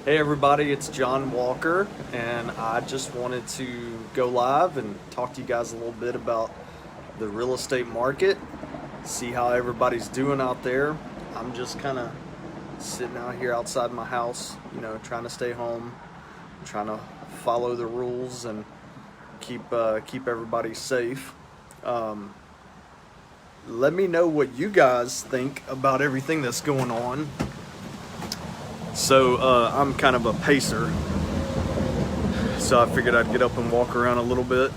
Hey everybody, it's John Walker, and I just wanted to go live and talk to you guys a little bit about the real estate market, see how everybody's doing out there. I'm just kind of sitting out here outside my house, trying to stay home, trying to follow the rules and keep everybody safe. Let me know what you guys think about everything that's going on. So I'm kind of a pacer, so I figured I'd get up and walk around a little bit.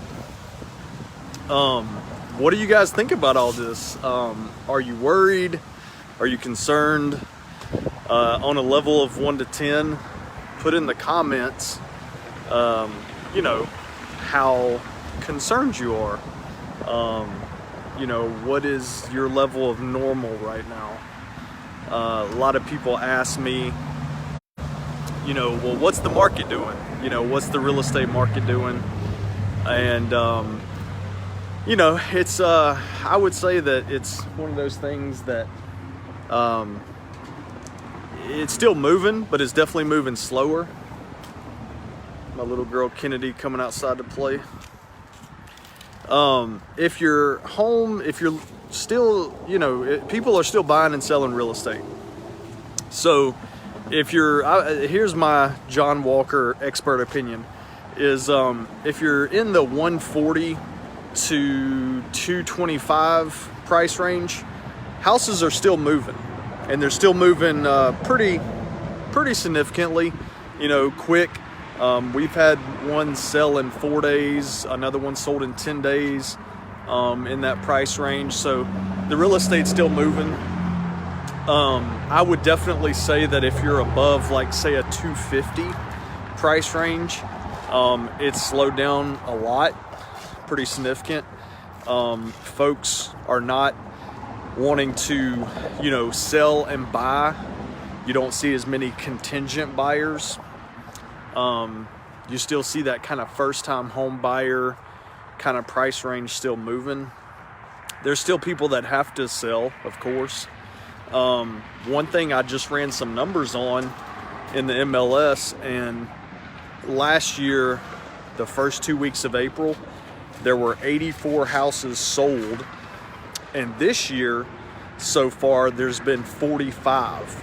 What do you guys think about all this? Are you worried? Are you concerned? On a level of 1 to 10, put in the comments, how concerned you are. What is your level of normal right now? A lot of people ask me, well, what's the market doing? What's the real estate market doing? And, it's, I would say that it's one of those things that, it's still moving, but it's definitely moving slower. My little girl Kennedy coming outside to play. If you're home, if you're still, people are still buying and selling real estate. So, here's my John Walker expert opinion, is if you're in the 140 to 225 price range, houses are still moving, and they're still moving pretty significantly, quick. We've had one sell in 4 days, another one sold in 10 days, in that price range. So the real estate's still moving. I would definitely say that if you're above, like, say, a 250 price range, it's slowed down a lot, pretty significant. Folks are not wanting to, sell and buy. You don't see as many contingent buyers. You still see that kind of first-time home buyer kind of price range still moving. There's still people that have to sell, of course. One thing I just ran some numbers on in the MLS, and last year, the first 2 weeks of April, there were 84 houses sold, and this year, so far, there's been 45.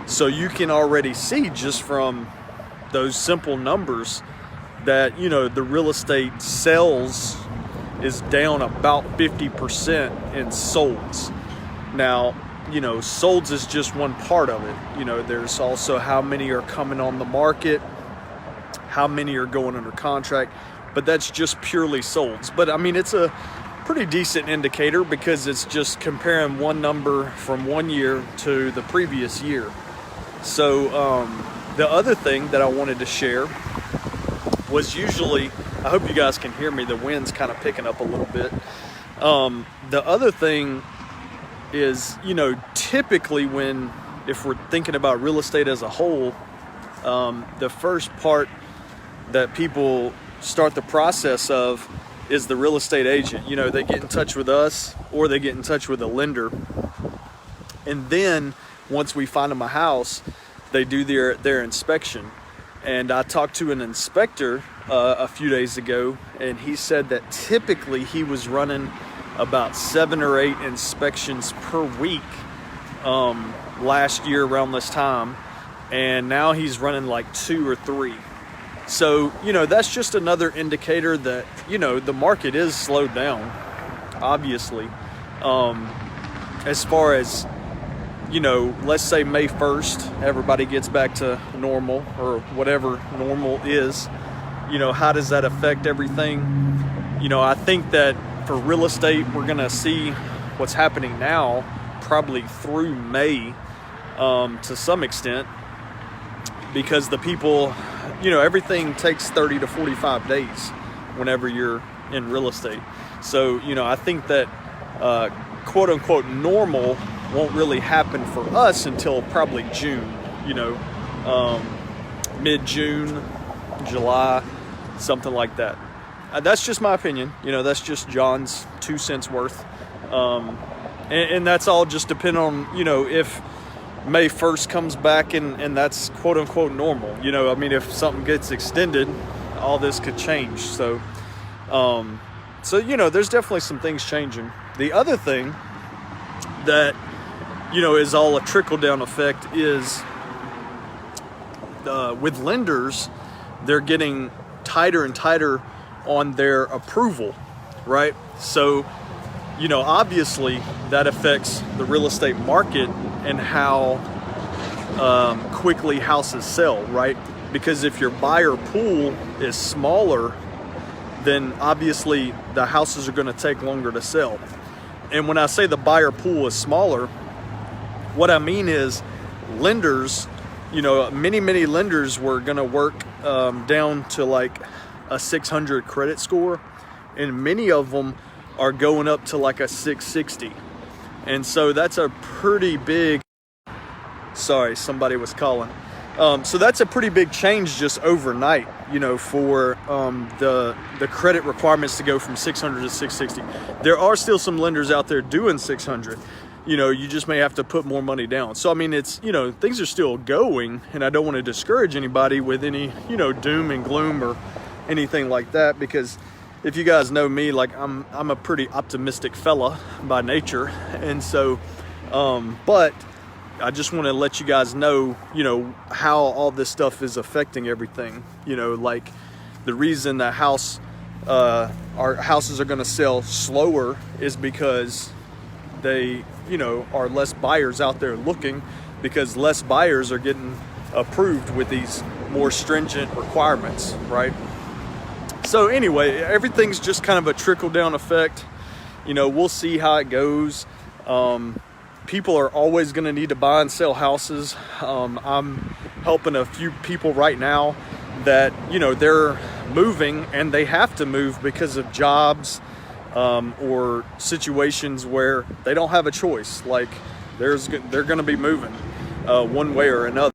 So you can already see just from those simple numbers that, the real estate sales is down about 50% in solds. Now, solds is just one part of it. There's also how many are coming on the market, how many are going under contract, but that's just purely solds. But I mean, it's a pretty decent indicator because it's just comparing one number from one year to the previous year. So the other thing that I wanted to share was I hope you guys can hear me, the wind's kind of picking up a little bit. The other thing is, typically if we're thinking about real estate as a whole, the first part that people start the process of is the real estate agent. They get in touch with us or they get in touch with a lender. And then once we find them a house, they do their inspection. And I talked to an inspector a few days ago, and he said that typically he was running about 7 or 8 inspections per week last year around this time, and now he's running like 2 or 3. So, that's just another indicator that, the market is slowed down, obviously. As far as, let's say May 1st, everybody gets back to normal, or whatever normal is, how does that affect everything? I think that for real estate, we're going to see what's happening now probably through May to some extent, because the people, everything takes 30 to 45 days whenever you're in real estate. So, I think that quote unquote normal won't really happen for us until probably June, mid-June, July, something like that. That's just my opinion. That's just John's 2 cents worth. And that's all just depending on, if May 1st comes back and that's quote unquote normal. You know, I mean, if something gets extended, all this could change. So, you know, there's definitely some things changing. The other thing that, you know, is all a trickle down effect is with lenders, they're getting tighter and tighter on their approval, right? So, you know, obviously that affects the real estate market and how quickly houses sell, right? Because if your buyer pool is smaller, then obviously the houses are going to take longer to sell. And when I say the buyer pool is smaller, what I mean is lenders, you know, many lenders were going to work down to like a 600 credit score, and many of them are going up to like a 660. And so that's a pretty big, sorry, somebody was calling. So that's a pretty big change just overnight, you know, for the credit requirements to go from 600 to 660. There are still some lenders out there doing 600. You know, you just may have to put more money down. So, I mean, it's, you know, things are still going, and I don't want to discourage anybody with any, you know, doom and gloom or anything like that, because if you guys know me, like I'm a pretty optimistic fella by nature. And so, but I just want to let you guys know, you know, how all this stuff is affecting everything. You know, like the reason that our houses are going to sell slower is because they, you know, are less buyers out there looking, because less buyers are getting approved with these more stringent requirements, right? So anyway, everything's just kind of a trickle down effect. You know, we'll see how it goes. People are always going to need to buy and sell houses. I'm helping a few people right now that, you know, they're moving and they have to move because of jobs or situations where they don't have a choice. Like they're going to be moving one way or another.